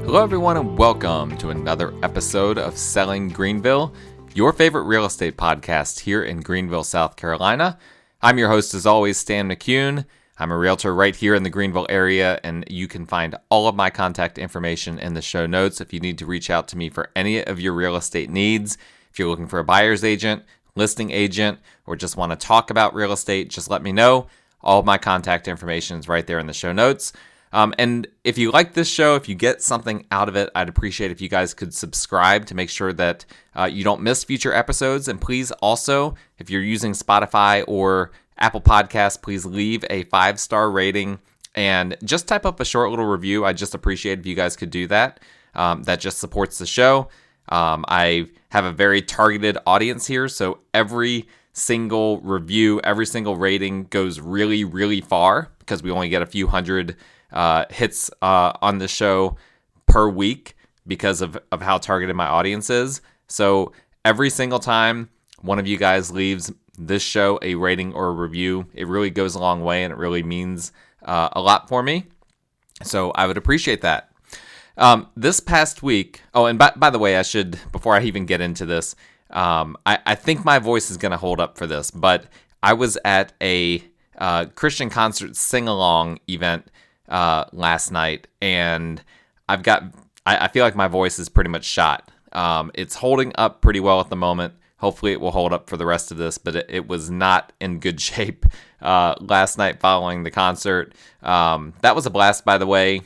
Hello everyone and welcome to another episode of Selling Greenville, your favorite real estate podcast here in Greenville, South Carolina. I'm your host as always, Stan McCune. I'm a realtor right here in the Greenville area, and you can find all of my contact information in the show notes if you need to reach out to me for any of your real estate needs. If you're looking for a buyer's agent, listing agent, or just want to talk about real estate, just let me know. All of my contact information is right there in the show notes. And if you like this show, if you get something out of it, I'd appreciate if you guys could subscribe to make sure that you don't miss future episodes. And please also, if you're using Spotify or Apple Podcasts, please leave a 5-star rating and just type up a short little review. I just appreciate if you guys could do that. That just supports the show. I have a very targeted audience here, so every single review, every single rating goes really, really far because we only get a few hundred hits on the show per week because of how targeted my audience is. So every single time one of you guys leaves this show a rating or a review, it really goes a long way and it really means a lot for me. So I would appreciate that. This past week, and by the way, I should, before I even get into this, I think my voice is going to hold up for this, but I was at a Christian concert sing-along event last night, and I feel like my voice is pretty much shot. It's holding up pretty well at the moment. Hopefully it will hold up for the rest of this, but it was not in good shape last night following the concert. That was a blast, by the way.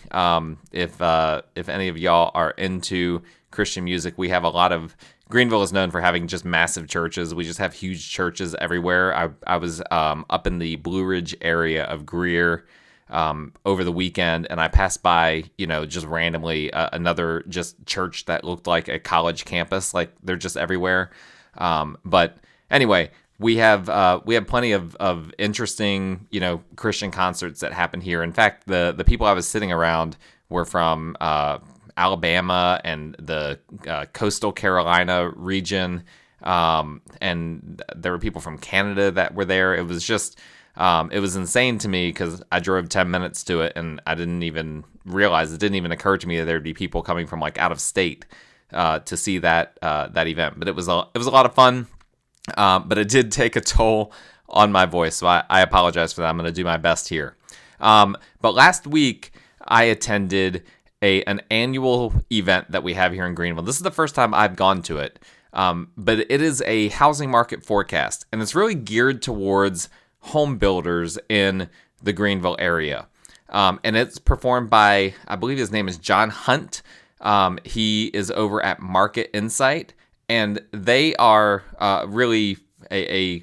If any of y'all are into Christian music, we have a lot of, Greenville is known for having just massive churches. We just have huge churches everywhere. I was up in the Blue Ridge area of Greer over the weekend, and I passed by, just randomly another just church that looked like a college campus. Like, they're just everywhere. But anyway, we have plenty of interesting, Christian concerts that happen here. In fact, the people I was sitting around were from Alabama and the coastal Carolina region, and there were people from Canada that were there. It was just it was insane to me because I drove 10 minutes to it, and I didn't even realize, it didn't even occur to me that there'd be people coming from like out of state to see that event. But it was a lot of fun, but it did take a toll on my voice, so I apologize for that. I'm going to do my best here. But last week I attended an annual event that we have here in Greenville. This is the first time I've gone to it, but it is a housing market forecast, and it's really geared towards home builders in the Greenville area. And it's performed by, I believe his name is John Hunt. He is over at Market Insight, and they are really a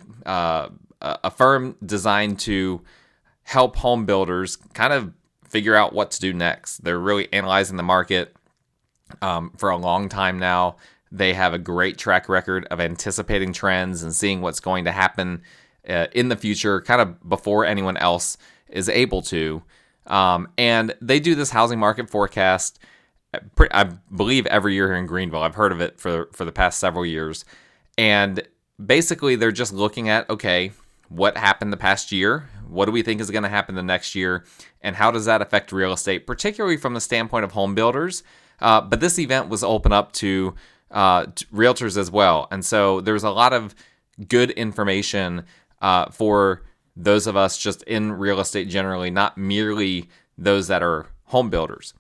firm designed to help home builders kind of figure out what to do next. They're really analyzing the market for a long time now. They have a great track record of anticipating trends and seeing what's going to happen in the future, kind of before anyone else is able to. And they do this housing market forecast, I believe, every year here in Greenville. I've heard of it for the past several years. And basically, they're just looking at, okay, what happened the past year? What do we think is going to happen the next year? And how does that affect real estate, particularly from the standpoint of home builders? But this event was open up to realtors as well. And so there's a lot of good information for those of us just in real estate generally, not merely those that are home builders.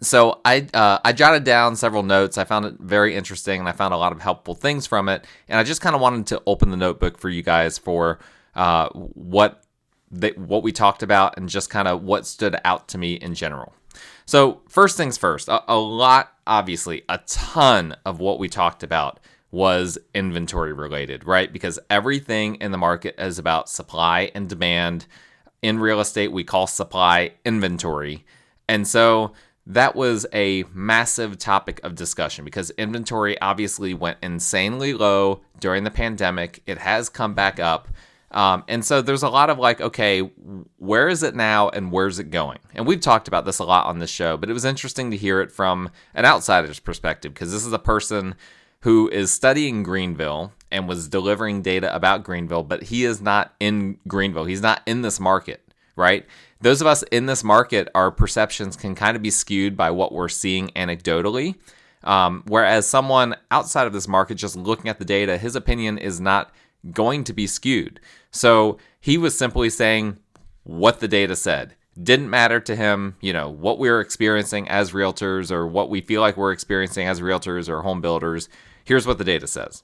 So I jotted down several notes. I found it very interesting, and I found a lot of helpful things from it. And I just kind of wanted to open the notebook for you guys for what we talked about and just kind of what stood out to me in general. So first things first, a ton of what we talked about was inventory related, right? Because everything in the market is about supply and demand. In real estate, we call supply inventory. And so that was a massive topic of discussion because inventory obviously went insanely low during the pandemic. It has come back up. And so there's a lot of like, okay, where is it now and where's it going? And we've talked about this a lot on this show, but it was interesting to hear it from an outsider's perspective because this is a person who is studying Greenville and was delivering data about Greenville, but he is not in Greenville. He's not in this market, right? Those of us in this market, our perceptions can kind of be skewed by what we're seeing anecdotally. Whereas someone outside of this market just looking at the data, his opinion is not going to be skewed. So he was simply saying what the data said. Didn't matter to him, what we were experiencing as realtors or what we feel like we're experiencing as realtors or home builders. Here's what the data says.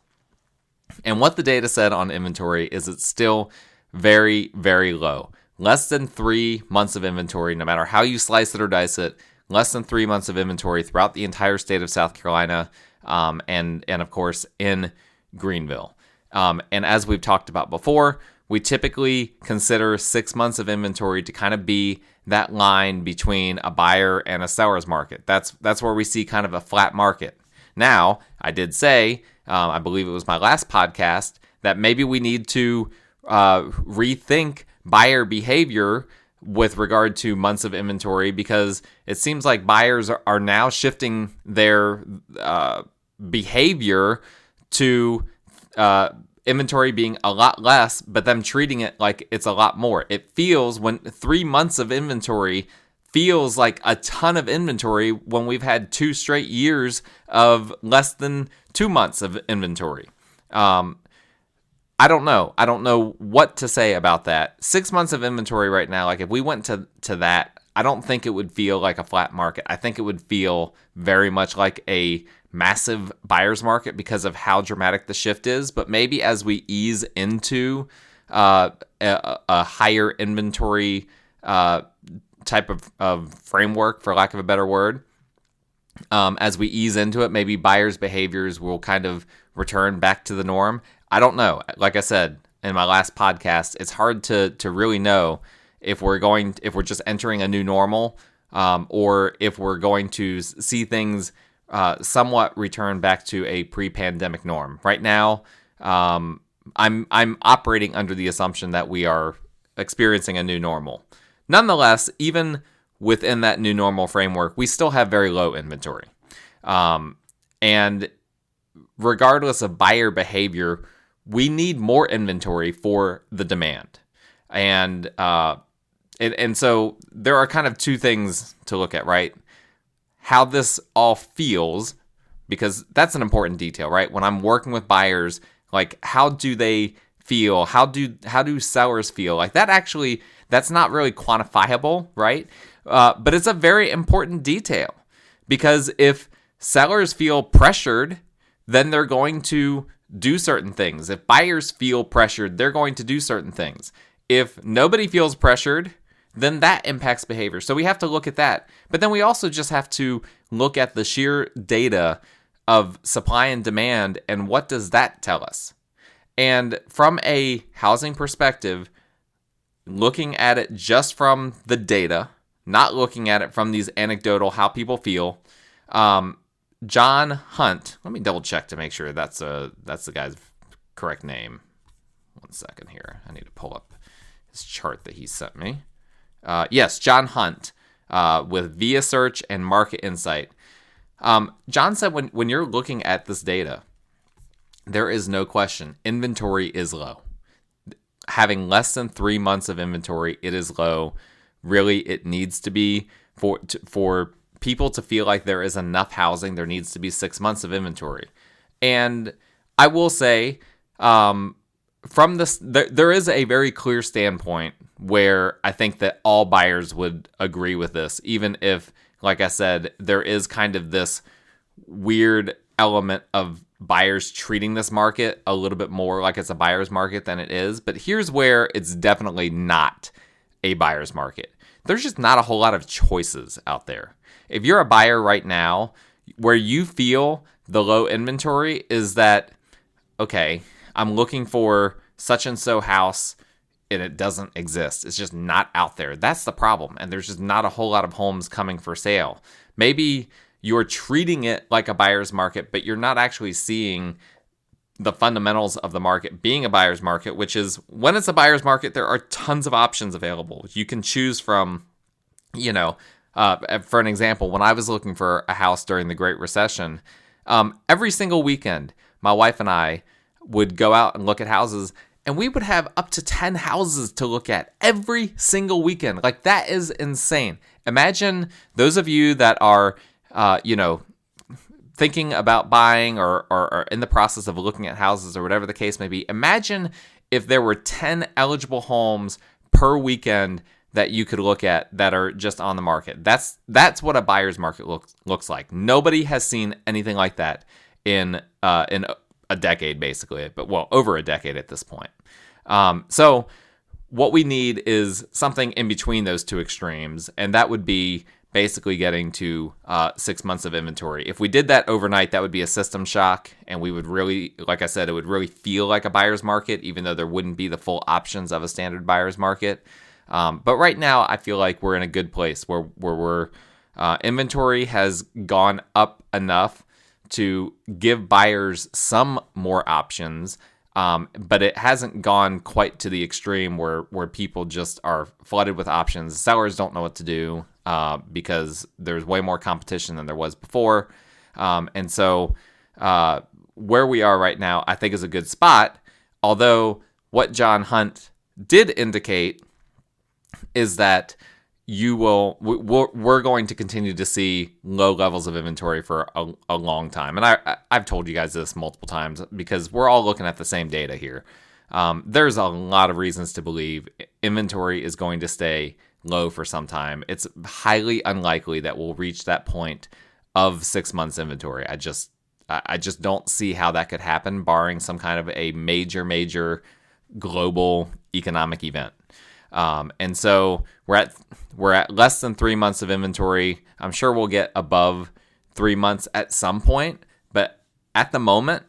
And what the data said on inventory is it's still very, very low. Less than 3 months of inventory, no matter how you slice it or dice it, less than 3 months of inventory throughout the entire state of South Carolina, and of course in Greenville. And as we've talked about before, we typically consider 6 months of inventory to kind of be that line between a buyer and a seller's market. That's where we see kind of a flat market. Now, I did say, I believe it was my last podcast, that maybe we need to rethink buyer behavior with regard to months of inventory, because it seems like buyers are now shifting their behavior to inventory being a lot less, but them treating it like it's a lot more. It feels, when 3 months of inventory feels like a ton of inventory when we've had 2 straight years of less than 2 months of inventory. I don't know. I don't know what to say about that. 6 months of inventory right now, like if we went to that, I don't think it would feel like a flat market. I think it would feel very much like a massive buyer's market because of how dramatic the shift is. But maybe as we ease into a higher inventory type of framework, for lack of a better word, as we ease into it, maybe buyers' behaviors will kind of return back to the norm. I don't know. Like I said in my last podcast, it's hard to really know if we're just entering a new normal, or if we're going to see things somewhat return back to a pre-pandemic norm. Right now, I'm operating under the assumption that we are experiencing a new normal. Nonetheless, even within that new normal framework, we still have very low inventory. And regardless of buyer behavior, we need more inventory for the demand. And so there are kind of two things to look at, right? How this all feels, because that's an important detail, right? When I'm working with buyers, like how do they feel? How do sellers feel? Like that's not really quantifiable, right? But it's a very important detail, because if sellers feel pressured, then they're going to do certain things. If buyers feel pressured, they're going to do certain things. If nobody feels pressured, then that impacts behavior. So we have to look at that. But then we also just have to look at the sheer data of supply and demand, and what does that tell us? And from a housing perspective, looking at it just from the data, not looking at it from these anecdotal how people feel, John Hunt, let me double check to make sure that's the guy's correct name. 1 second here. I need to pull up his chart that he sent me. Yes, John Hunt, with Via Search and Market Insight. John said when you're looking at this data, there is no question inventory is low. Having less than 3 months of inventory, it is low. Really, it needs to be for people to feel like there is enough housing. There needs to be 6 months of inventory. And I will say, from this, there is a very clear standpoint where I think that all buyers would agree with this, even if, like I said, there is kind of this weird element of buyers treating this market a little bit more like it's a buyer's market than it is. But here's where it's definitely not a buyer's market. There's just not a whole lot of choices out there. If you're a buyer right now, where you feel the low inventory is that, okay, I'm looking for such and so house and it doesn't exist. It's just not out there. That's the problem. And there's just not a whole lot of homes coming for sale. Maybe you're treating it like a buyer's market, but you're not actually seeing the fundamentals of the market being a buyer's market, which is when it's a buyer's market, there are tons of options available. You can choose from, for an example, when I was looking for a house during the Great Recession, every single weekend, my wife and I would go out and look at houses, and we would have up to 10 houses to look at every single weekend. Like, that is insane. Imagine those of you that are, thinking about buying or in the process of looking at houses or whatever the case may be. Imagine if there were 10 eligible homes per weekend that you could look at that are just on the market. That's what a buyer's market looks like. Nobody has seen anything like that in a decade, basically, but over a decade at this point. So what we need is something in between those two extremes, and that would be basically getting to 6 months of inventory. If we did that overnight, that would be a system shock, and we would really, like I said, it would really feel like a buyer's market, even though there wouldn't be the full options of a standard buyer's market. But right now, I feel like we're in a good place where we're inventory has gone up enough to give buyers some more options, but it hasn't gone quite to the extreme where people just are flooded with options. Sellers don't know what to do because there's way more competition than there was before. And so where we are right now, I think is a good spot, although what John Hunt did indicate is that we're going to continue to see low levels of inventory for a long time. And I've told you guys this multiple times because we're all looking at the same data here. There's a lot of reasons to believe inventory is going to stay low for some time. It's highly unlikely that we'll reach that point of 6 months inventory. I just don't see how that could happen, barring some kind of a major global economic event. And so we're at less than 3 months of inventory. I'm sure we'll get above 3 months at some point, but at the moment,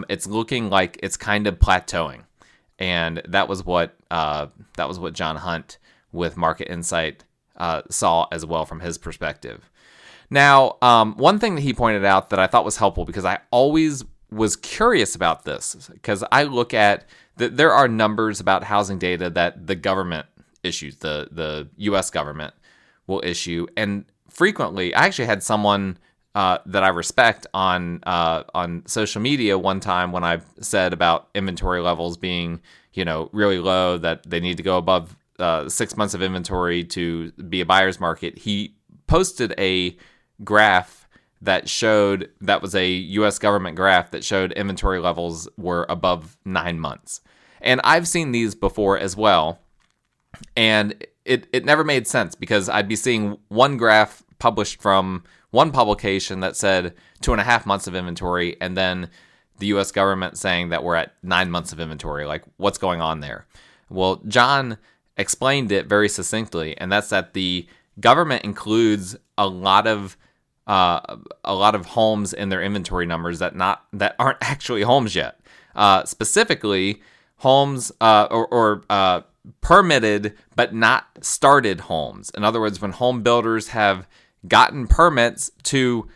it's looking like it's kind of plateauing. And that was what John Hunt with Market Insight saw as well from his perspective. Now, one thing that he pointed out that I thought was helpful, because I always was curious about this, because I look at there are numbers about housing data that the government issues, the U.S. government will issue, and frequently, I actually had someone that I respect on social media one time when I said about inventory levels being, really low, that they need to go above 6 months of inventory to be a buyer's market. He posted a graph that was a U.S. government graph that showed inventory levels were above 9 months. And I've seen these before as well. And it never made sense, because I'd be seeing one graph published from one publication that said 2.5 months of inventory, and then the U.S. government saying that we're at 9 months of inventory. Like, what's going on there? Well, John explained it very succinctly, and that's that the government includes a lot of homes in their inventory numbers that aren't actually homes yet. Specifically, homes or permitted but not started homes. In other words, when home builders have gotten permits to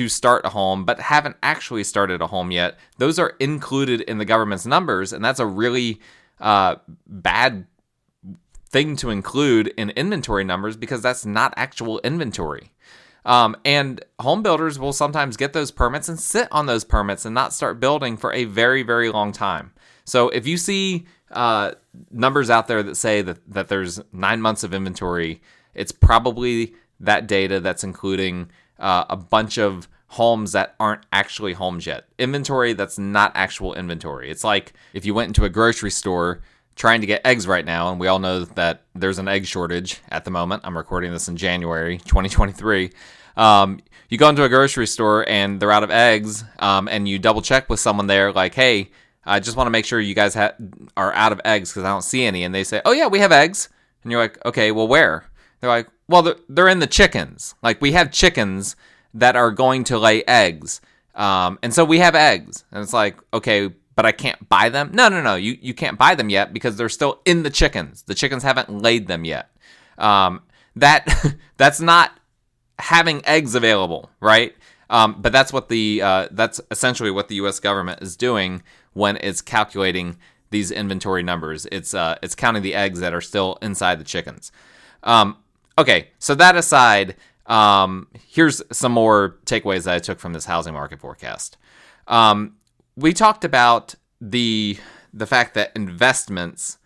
start a home but haven't actually started a home yet, those are included in the government's numbers, and that's a really bad thing to include in inventory numbers, because that's not actual inventory. And home builders will sometimes get those permits and sit on those permits and not start building for a very, very long time. So if you see numbers out there that say that there's 9 months of inventory, it's probably that data that's including a bunch of homes that aren't actually homes yet. Inventory that's not actual inventory. It's like if you went into a grocery store trying to get eggs right now, and we all know that there's an egg shortage at the moment. I'm recording this in January 2023. You go into a grocery store and they're out of eggs, and you double check with someone there like, hey, I just want to make sure you guys are out of eggs because I don't see any. And they say, oh yeah, we have eggs. And you're like, okay, well, where? They're like, well, they're in the chickens. Like, we have chickens that are going to lay eggs. And so we have eggs. And it's like, okay, but I can't buy them? No. You can't buy them yet because they're still in the chickens. The chickens haven't laid them yet. That's not having eggs available, right? But that's essentially what the U.S. government is doing when it's calculating these inventory numbers. It's counting the eggs that are still inside the chickens. Okay, so that aside, here's some more takeaways that I took from this housing market forecast. We talked about the the fact that investments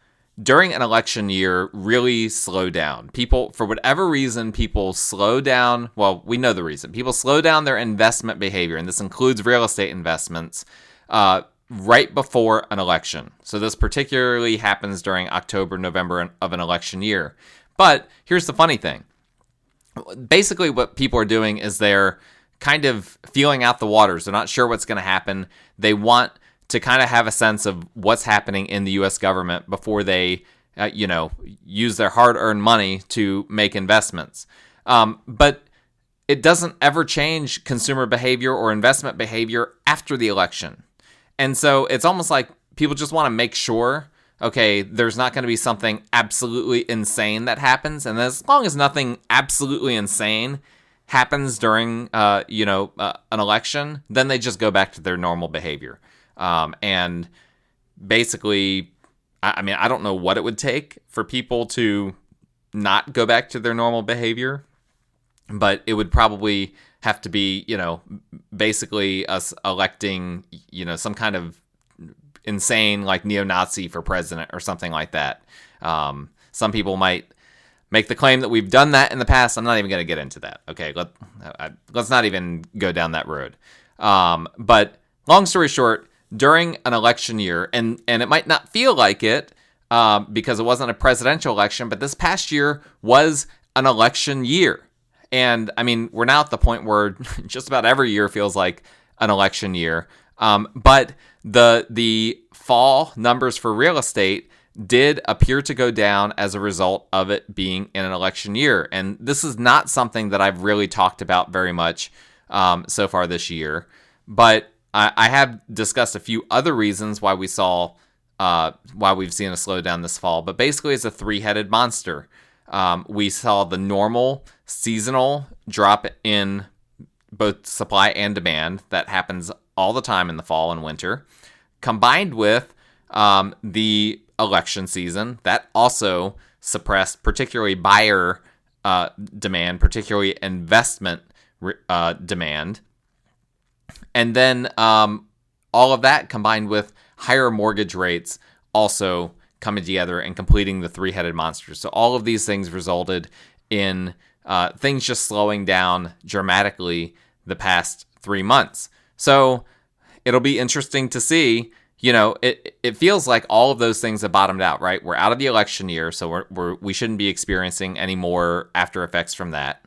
during an election year really slow down. People, for whatever reason, people slow down. Well, we know the reason. People slow down their investment behavior, and this includes real estate investments, right before an election. So this particularly happens during October, November of an election year. But here's the funny thing. Basically, what people are doing is they're kind of feeling out the waters. They're not sure what's going to happen. They want to kind of have a sense of what's happening in the U.S. government before they, use their hard-earned money to make investments. But it doesn't ever change consumer behavior or investment behavior after the election. And so it's almost like people just want to make sure, okay, there's not going to be something absolutely insane that happens. And as long as nothing absolutely insane happens during, an election, then they just go back to their normal behavior. And basically, I don't know what it would take for people to not go back to their normal behavior, but it would probably have to be, basically us electing, some kind of insane like neo-Nazi for president or something like that. Some people might make the claim that we've done that in the past. I'm not even going to get into that. Okay, let's not even go down that road. But long story short, during an election year, and it might not feel like it because it wasn't a presidential election, but this past year was an election year. And we're now at the point where just about every year feels like an election year. But the fall numbers for real estate did appear to go down as a result of it being in an election year. And this is not something that I've really talked about very much so far this year. But I have discussed a few other reasons why we've seen a slowdown this fall. But basically, it's a three-headed monster. We saw the normal seasonal drop in both supply and demand that happens all the time in the fall and winter, combined with the election season that also suppressed particularly buyer demand, particularly investment demand. And then all of that combined with higher mortgage rates also coming together and completing the three-headed monster. So all of these things resulted in things just slowing down dramatically the past 3 months. So it'll be interesting to see. It feels like all of those things have bottomed out, right? We're out of the election year, so we shouldn't be experiencing any more after effects from that.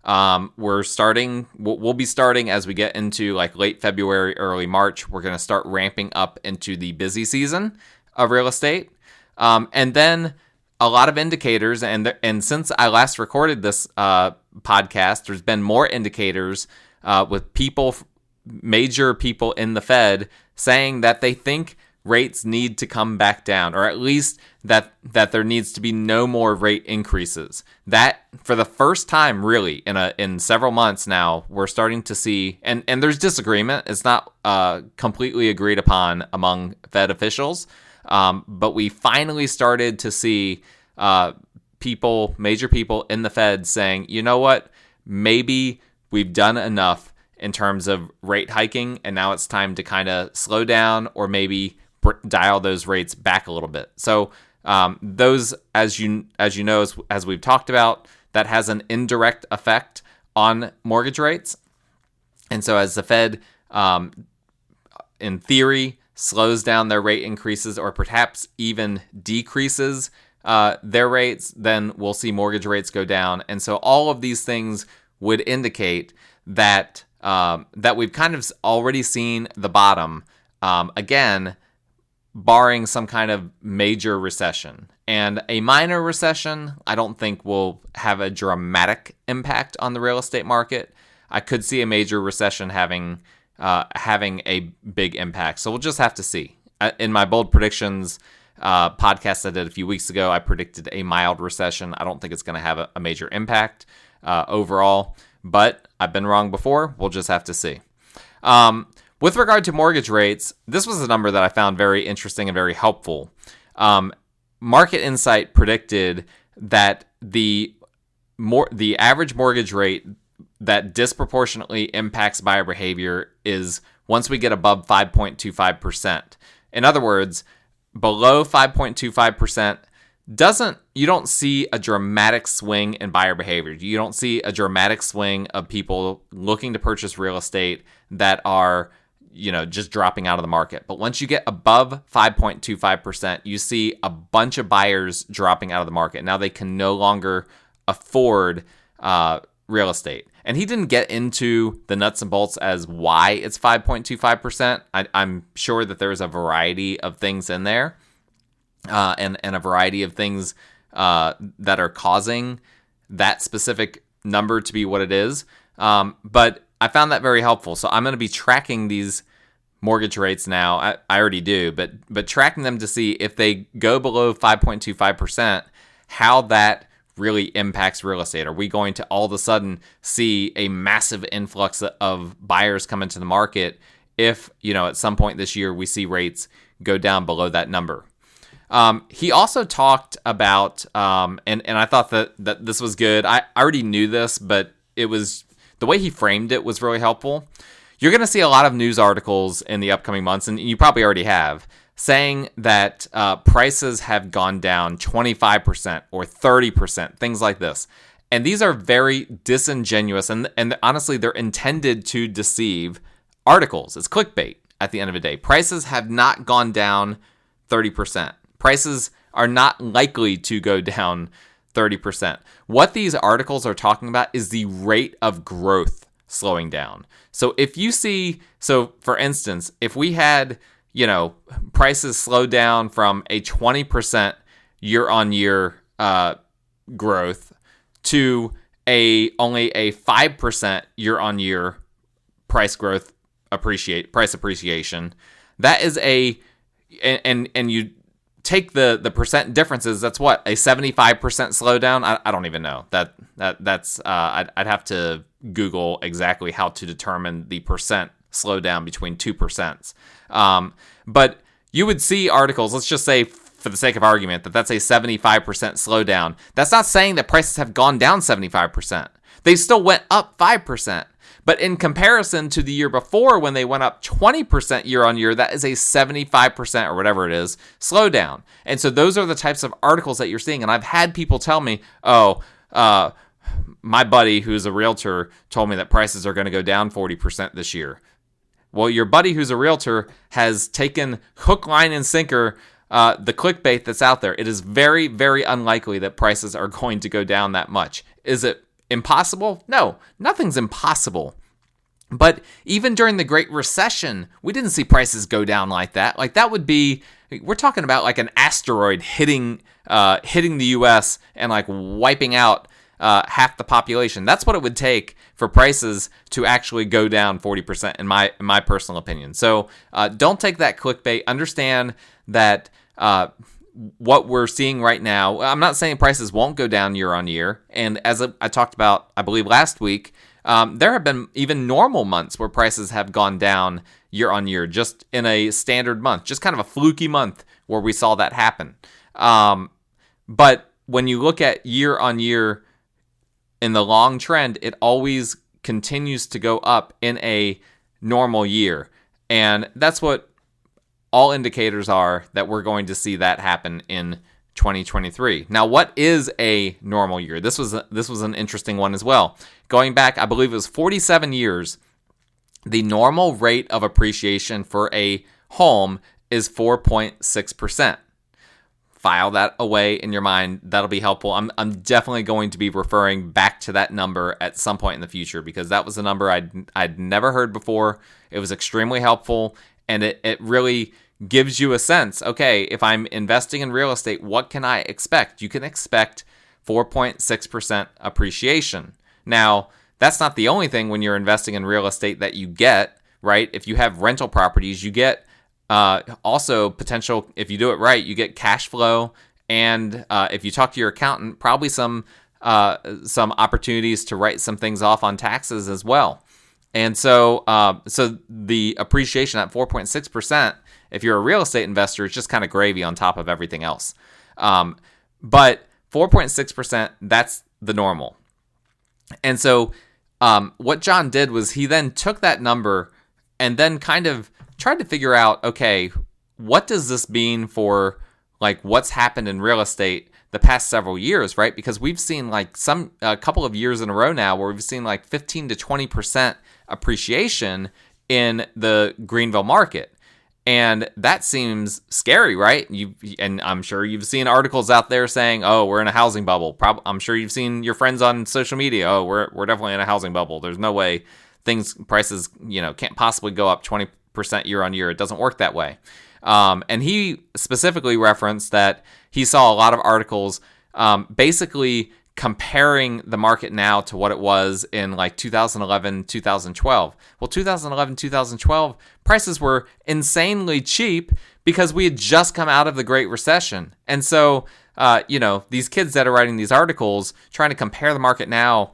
We'll be starting as we get into like late February, early March. We're going to start ramping up into the busy season of real estate. And then a lot of indicators, and since I last recorded this podcast, there's been more indicators with major people in the Fed saying that they think rates need to come back down, or at least that there needs to be no more rate increases. That for the first time really in several months now, we're starting to see, and there's disagreement. It's not completely agreed upon among Fed officials. But we finally started to see major people in the Fed saying, you know what, maybe we've done enough in terms of rate hiking, and now it's time to kind of slow down or maybe dial those rates back a little bit. So those, as you know, as we've talked about, that has an indirect effect on mortgage rates. And so as the Fed, in theory, slows down their rate increases or perhaps even decreases their rates, then we'll see mortgage rates go down. And so all of these things would indicate that we've kind of already seen the bottom, again, barring some kind of major recession. And a minor recession, I don't think will have a dramatic impact on the real estate market. I could see a major recession having a big impact. So we'll just have to see. In my bold predictions podcast I did a few weeks ago, I predicted a mild recession. I don't think it's going to have a major impact overall, but I've been wrong before. We'll just have to see. With regard to mortgage rates, this was a number that I found very interesting and very helpful. Market Insight predicted that the average mortgage rate that disproportionately impacts buyer behavior is once we get above 5.25%. In other words, below 5.25%, you don't see a dramatic swing in buyer behavior. You don't see a dramatic swing of people looking to purchase real estate that are, just dropping out of the market. But once you get above 5.25%, you see a bunch of buyers dropping out of the market. Now they can no longer afford real estate. And he didn't get into the nuts and bolts as why it's 5.25%. I'm sure that there's a variety of things in there. And a variety of things that are causing that specific number to be what it is. But I found that very helpful. So I'm going to be tracking these mortgage rates now. I already do, but tracking them to see if they go below 5.25%, how that really impacts real estate. Are we going to all of a sudden see a massive influx of buyers come into the market if, at some point this year we see rates go down below that number? He also talked about, and I thought that this was good. I already knew this, but it was the way he framed it was really helpful. You're going to see a lot of news articles in the upcoming months, and you probably already have, saying that prices have gone down 25% or 30%, things like this. And these are very disingenuous, and honestly, they're intended to deceive articles. It's clickbait at the end of the day. Prices have not gone down 30%. Prices are not likely to go down 30%. What these articles are talking about is the rate of growth slowing down. So if you see, for instance, if we had, prices slow down from a 20% year-on-year growth to only a 5% year-on-year price appreciation, that is and you take the percent differences, that's what, a 75% slowdown? I don't even know. That's I'd have to Google exactly how to determine the percent slowdown between 2%. But you would see articles, let's just say for the sake of argument, that's a 75% slowdown. That's not saying that prices have gone down 75%. They still went up 5%. But in comparison to the year before, when they went up 20% year on year, that is a 75% or whatever it is slowdown. And so those are the types of articles that you're seeing. And I've had people tell me, my buddy who's a realtor told me that prices are going to go down 40% this year. Well, your buddy who's a realtor has taken hook, line, and sinker the clickbait that's out there. It is very, very unlikely that prices are going to go down that much. Is it impossible? No, nothing's impossible. But even during the Great Recession, we didn't see prices go down like that. Like that would be, we're talking about like an asteroid hitting the U.S. and like wiping out half the population. That's what it would take for prices to actually go down 40%, in my personal opinion. So don't take that clickbait. Understand that what we're seeing right now, I'm not saying prices won't go down year on year. And as I talked about, I believe last week, there have been even normal months where prices have gone down year on year, just in a standard month, just kind of a fluky month where we saw that happen. But when you look at year on year in the long trend, it always continues to go up in a normal year. And that's what all indicators are that we're going to see that happen in 2023. Now, what is a normal year? This was an interesting one as well. Going back, I believe it was 47 years, the normal rate of appreciation for a home is 4.6%. File that away in your mind. That'll be helpful. I'm definitely going to be referring back to that number at some point in the future, because that was a number I'd never heard before. It was extremely helpful, and it really gives you a sense, okay, if I'm investing in real estate, what can I expect? You can expect 4.6% appreciation. Now, that's not the only thing when you're investing in real estate that you get, right? If you have rental properties, you get also potential, if you do it right, you get cash flow, and if you talk to your accountant, probably some opportunities to write some things off on taxes as well. And so the appreciation at 4.6%, if you're a real estate investor, it's just kind of gravy on top of everything else. But 4.6%, that's the normal. And so what John did was he then took that number and then kind of tried to figure out, okay, what does this mean for like what's happened in real estate the past several years, right? Because we've seen like a couple of years in a row now where we've seen like 15 to 20% appreciation in the Greenville market. And that seems scary, right? And I'm sure you've seen articles out there saying, "Oh, we're in a housing bubble." I'm sure you've seen your friends on social media, "Oh, we're definitely in a housing bubble. There's no way prices, can't possibly go up 20% year on year. It doesn't work that way." And he specifically referenced that he saw a lot of articles basically comparing the market now to what it was in like 2011, 2012. Well, 2011, 2012, prices were insanely cheap because we had just come out of the Great Recession. And so, these kids that are writing these articles trying to compare the market now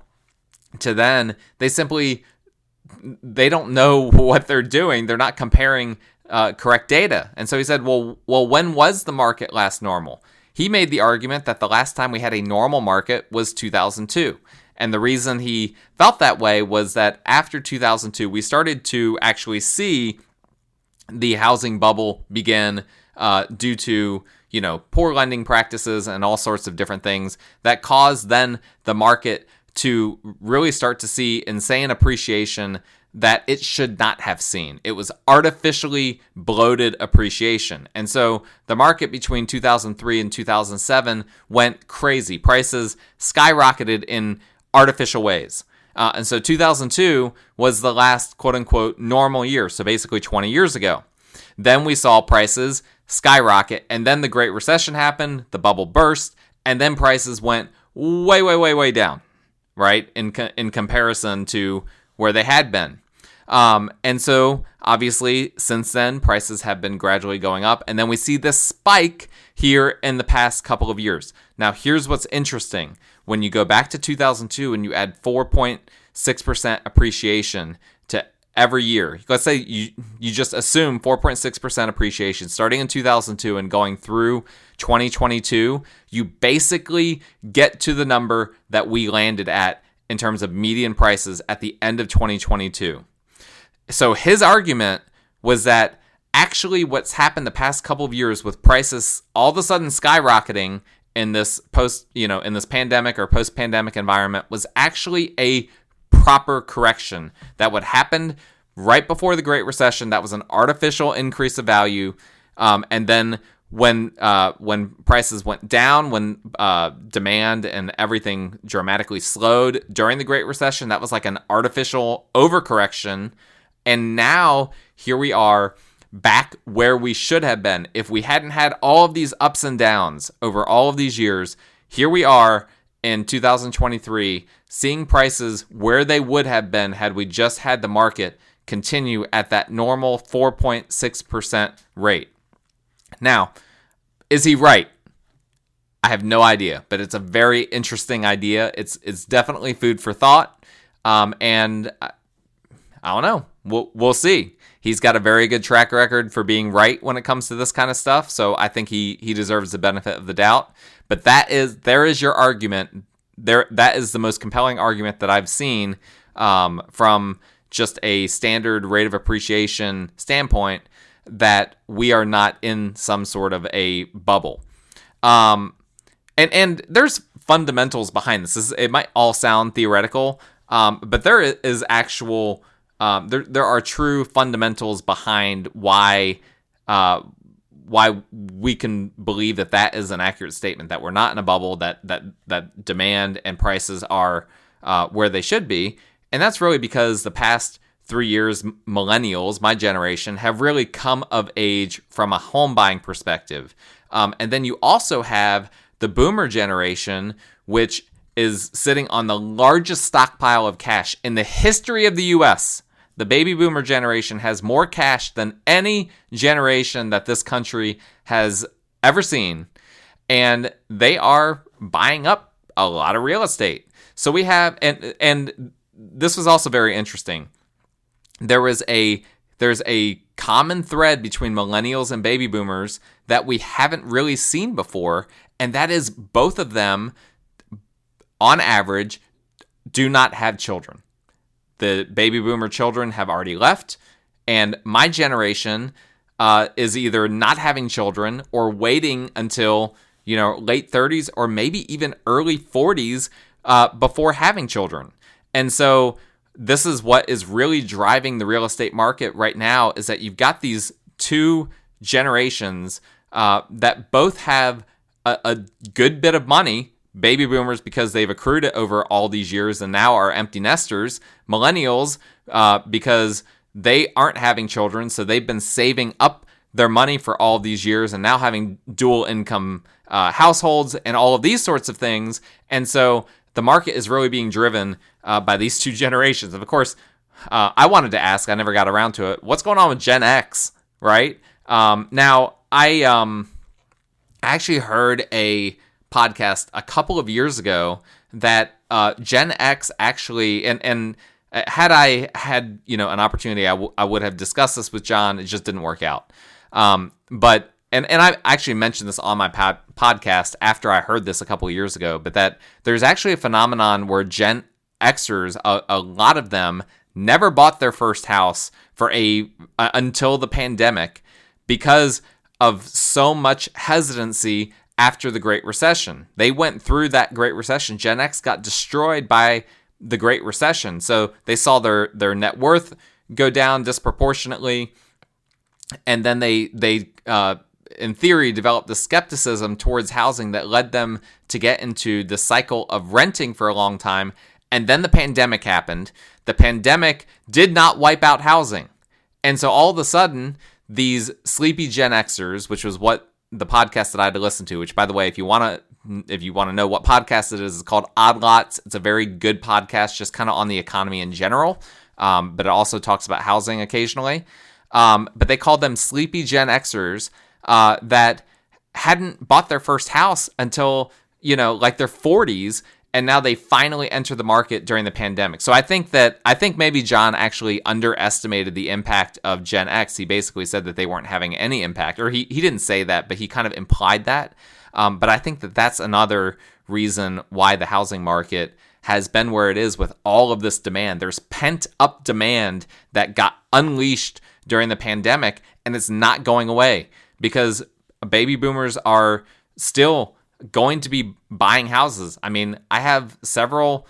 to then, they don't know what they're doing. They're not comparing correct data. And so he said, well, when was the market last normal? He made the argument that the last time we had a normal market was 2002. And the reason he felt that way was that after 2002, we started to actually see the housing bubble begin due to, poor lending practices and all sorts of different things that caused then the market to really start to see insane appreciation that it should not have seen. It was artificially bloated appreciation. And so the market between 2003 and 2007 went crazy. Prices skyrocketed in artificial ways. And so 2002 was the last quote-unquote normal year, so basically 20 years ago. Then we saw prices skyrocket, and then the Great Recession happened, the bubble burst, and then prices went way, way, way, way down, right, in comparison to where they had been. And so obviously since then prices have been gradually going up, and then we see this spike here in the past couple of years. Now here's what's interesting. When you go back to 2002 and you add 4.6% appreciation to every year, let's say you just assume 4.6% appreciation starting in 2002 and going through 2022, you basically get to the number that we landed at in terms of median prices at the end of 2022. So his argument was that actually what's happened the past couple of years with prices all of a sudden skyrocketing in this in this pandemic or post-pandemic environment was actually a proper correction that would happen right before the Great Recession. That was an artificial increase of value. And then when prices went down, when demand and everything dramatically slowed during the Great Recession, that was like an artificial overcorrection. And now here we are back where we should have been. If we hadn't had all of these ups and downs over all of these years, here we are in 2023 seeing prices where they would have been had we just had the market continue at that normal 4.6% rate. Now, is he right? I have no idea, but it's a very interesting idea. It's definitely food for thought. And I don't know. We'll see. He's got a very good track record for being right when it comes to this kind of stuff, so I think he deserves the benefit of the doubt. But there is your argument. That is the most compelling argument that I've seen from just a standard rate of appreciation standpoint that we are not in some sort of a bubble. And there's fundamentals behind this. It might all sound theoretical, but there is actual. There are true fundamentals behind why we can believe that is an accurate statement, that we're not in a bubble, that demand and prices are where they should be. And that's really because the past 3 years, millennials, my generation, have really come of age from a home buying perspective. And then you also have the boomer generation, which is sitting on the largest stockpile of cash in the history of the U.S. The baby boomer generation has more cash than any generation that this country has ever seen. And they are buying up a lot of real estate. So we have, and this was also very interesting. There's a common thread between millennials and baby boomers that we haven't really seen before. And that is both of them, on average, do not have children. The baby boomer children have already left, and my generation is either not having children or waiting until, late 30s or maybe even early 40s before having children. And so this is what is really driving the real estate market right now, is that you've got these two generations that both have a good bit of money. Baby boomers, because they've accrued it over all these years and now are empty nesters. Millennials, because they aren't having children, so they've been saving up their money for all these years and now having dual income households and all of these sorts of things. And so the market is really being driven by these two generations. And of course, I wanted to ask, I never got around to it, what's going on with Gen X, right? Now, I actually heard a podcast a couple of years ago that Gen X actually, and had I had an opportunity, I would have discussed this with John. It just didn't work out. But I actually mentioned this on my podcast after I heard this a couple of years ago, but that there's actually a phenomenon where Gen Xers, a lot of them, never bought their first house for until the pandemic because of so much hesitancy after the Great Recession. They went through that Great Recession. Gen X got destroyed by the Great Recession. So they saw their net worth go down disproportionately. And then they in theory, developed the skepticism towards housing that led them to get into the cycle of renting for a long time. And then the pandemic happened. The pandemic did not wipe out housing. And so all of a sudden, these sleepy Gen Xers, which was what the podcast that I had to listen to, which, by the way, if you want to know what podcast it is, it's called Odd Lots. It's a very good podcast, just kind of on the economy in general. But it also talks about housing occasionally. But they called them sleepy Gen Xers that hadn't bought their first house until, like their 40s. And now they finally enter the market during the pandemic. So I think maybe John actually underestimated the impact of Gen X. He basically said that they weren't having any impact, or he didn't say that, but he kind of implied that. But I think that that's another reason why the housing market has been where it is with all of this demand. There's pent up demand that got unleashed during the pandemic, and it's not going away because baby boomers are still going to be buying houses. I mean, I have several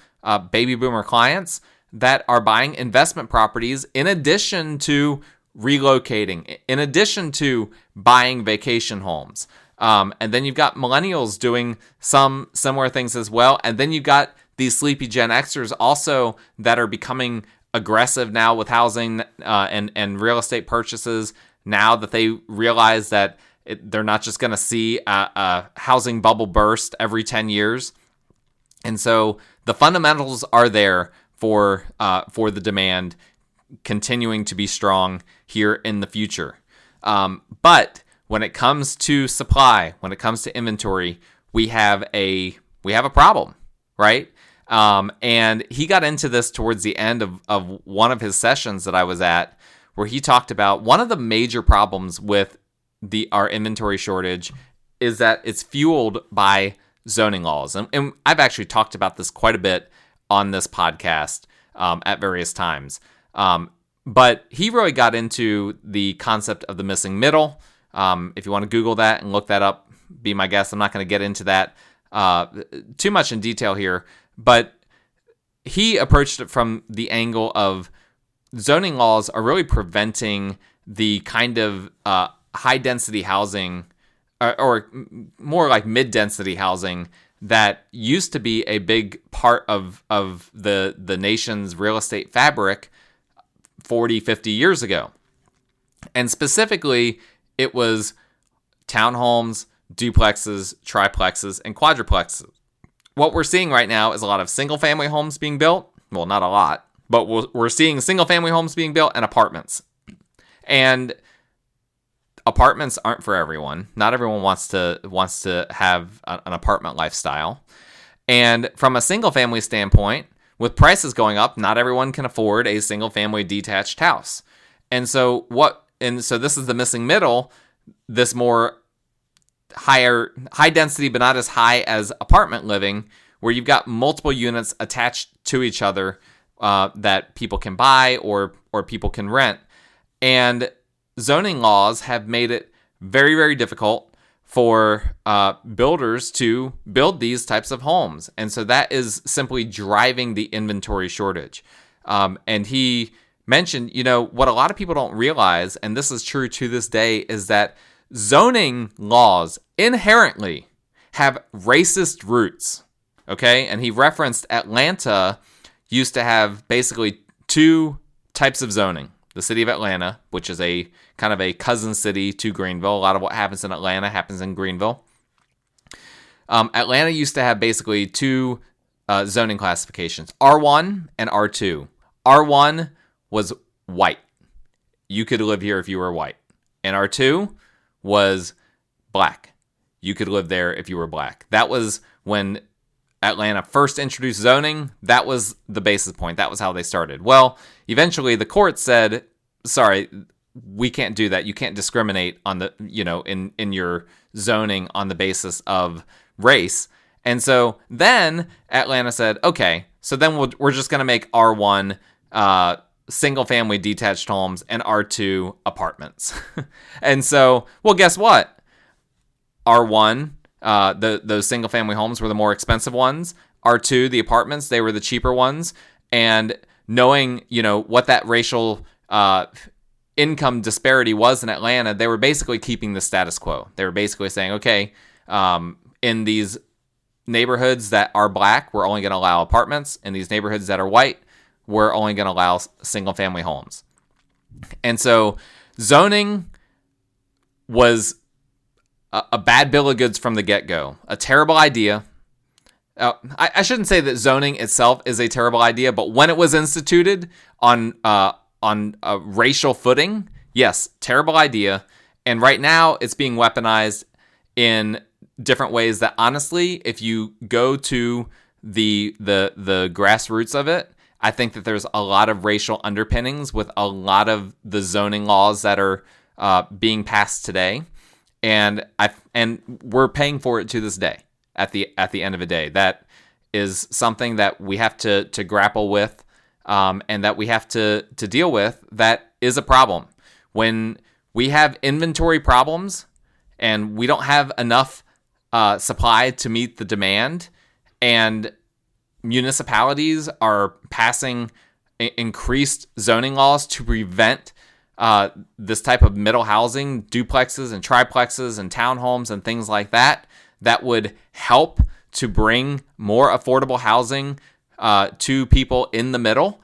baby boomer clients that are buying investment properties in addition to relocating, in addition to buying vacation homes. And then you've got millennials doing some similar things as well. And then you've got these sleepy Gen Xers also that are becoming aggressive now with housing and real estate purchases now that they realize that they're not just going to see a housing bubble burst every 10 years. And so the fundamentals are there for the demand continuing to be strong here in the future. But when it comes to supply, when it comes to inventory, we have a problem, right? And he got into this towards the end of one of his sessions that I was at, where he talked about one of the major problems with our inventory shortage is that it's fueled by zoning laws. And I've actually talked about this quite a bit on this podcast at various times. But he really got into the concept of the missing middle. If you want to Google that and look that up, be my guest. I'm not going to get into that too much in detail here. But he approached it from the angle of zoning laws are really preventing the kind of high-density housing, or more like mid-density housing, that used to be a big part of the nation's real estate fabric 40, 50 years ago. And specifically, it was townhomes, duplexes, triplexes, and quadruplexes. What we're seeing right now is a lot of single-family homes being built. Well, not a lot, but we're seeing single-family homes being built and apartments. And apartments aren't for everyone. Not everyone wants to have an apartment lifestyle. And from a single-family standpoint, with prices going up, not everyone can afford a single-family detached house. And so this is the missing middle, this more high density, but not as high as apartment living, where you've got multiple units attached to each other that people can buy or people can rent. And zoning laws have made it very, very difficult for builders to build these types of homes. And so that is simply driving the inventory shortage. And he mentioned, what a lot of people don't realize, and this is true to this day, is that zoning laws inherently have racist roots. Okay. And he referenced Atlanta used to have basically two types of zoning. The city of Atlanta, which is a kind of a cousin city to Greenville. A lot of what happens in Atlanta happens in Greenville. Atlanta used to have basically two zoning classifications, R1 and R2. R1 was white. You could live here if you were white. And R2 was black. You could live there if you were black. That was when Atlanta first introduced zoning. That was the basis point. That was how they started. Well, eventually the court said, sorry, we can't do that. You can't discriminate on the, in your zoning on the basis of race. And so then Atlanta said, okay, so then we're just going to make R1 single family detached homes and R2 apartments. And so, well, guess what? R1, those single family homes were the more expensive ones. R2, the apartments, they were the cheaper ones. And knowing, what that racial income disparity was in Atlanta, they were basically keeping the status quo. They were basically saying, okay, in these neighborhoods that are black, we're only going to allow apartments. In these neighborhoods that are white, we're only going to allow single family homes. And so zoning was a bad bill of goods from the get-go. A terrible idea. I shouldn't say that zoning itself is a terrible idea, but when it was instituted on a racial footing, yes, terrible idea. And right now it's being weaponized in different ways that honestly, if you go to the grassroots of it, I think that there's a lot of racial underpinnings with a lot of the zoning laws that are being passed today. And we're paying for it to this day. At the end of the day, that is something that we have to grapple with, and that we have to deal with. That is a problem. When we have inventory problems and we don't have enough supply to meet the demand, and municipalities are passing increased zoning laws to prevent this type of middle housing, duplexes and triplexes and townhomes and things like that, that would help to bring more affordable housing to people in the middle,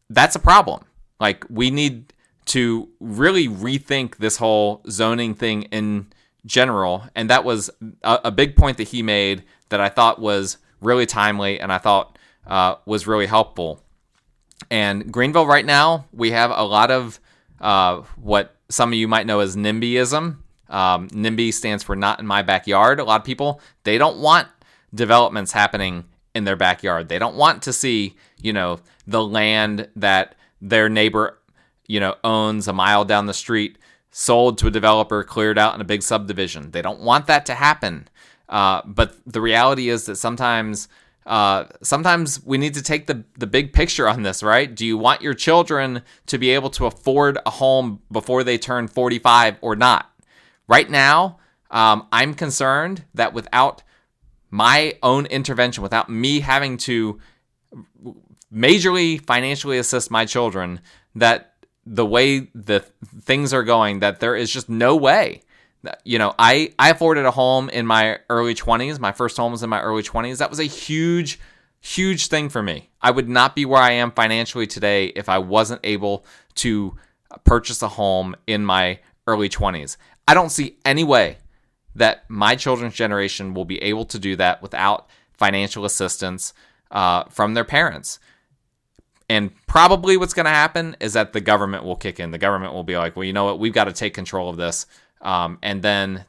that's a problem. Like, we need to really rethink this whole zoning thing in general. And that was a big point that he made that I thought was really timely and I thought was really helpful. And Greenville right now, we have a lot of what some of you might know as NIMBYism. NIMBY stands for not in my backyard. A lot of people, they don't want developments happening in their backyard. They don't want to see, the land that their neighbor, owns a mile down the street sold to a developer, cleared out in a big subdivision. They don't want that to happen. But the reality is that sometimes we need to take the big picture on this, right? Do you want your children to be able to afford a home before they turn 45 or not? Right now, I'm concerned that without my own intervention, without me having to majorly financially assist my children, that the way the things are going, that there is just no way. I afforded a home in my early 20s. My first home was in my early 20s. That was a huge, huge thing for me. I would not be where I am financially today if I wasn't able to purchase a home in my early 20s. I don't see any way that my children's generation will be able to do that without financial assistance from their parents. And probably what's going to happen is that the government will kick in. The government will be like, well, you know what? We've got to take control of this. And then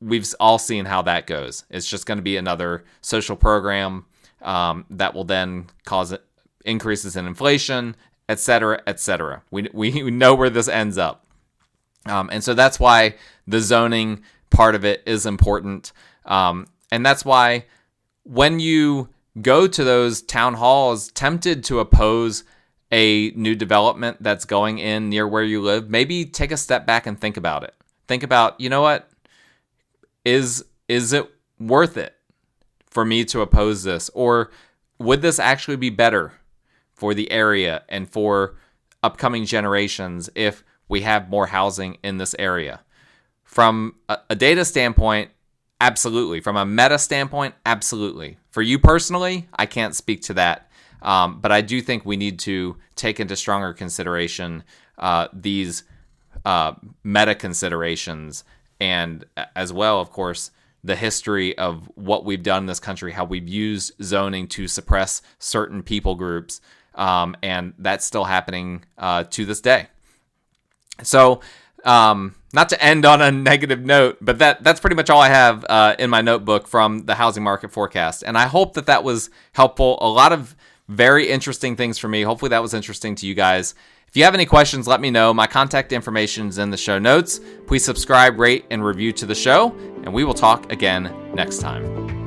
we've all seen how that goes. It's just going to be another social program that will then cause increases in inflation, et cetera, et cetera. We know where this ends up. And so that's why the zoning part of it is important. And that's why when you go to those town halls tempted to oppose a new development that's going in near where you live, maybe take a step back and think about it. Think about, you know what? Is it worth it for me to oppose this? Or would this actually be better for the area and for upcoming generations if we have more housing in this area? From a data standpoint, absolutely. From a meta standpoint, absolutely. For you personally, I can't speak to that. But I do think we need to take into stronger consideration these meta considerations, and as well, of course, the history of what we've done in this country, how we've used zoning to suppress certain people groups, and that's still happening to this day. So, not to end on a negative note, but that's pretty much all I have in my notebook from the housing market forecast, and I hope that was helpful. A lot of very interesting things for me. Hopefully that was interesting to you guys. If you have any questions, let me know. My contact information is in the show notes. Please subscribe, rate, and review to the show, and we will talk again next time.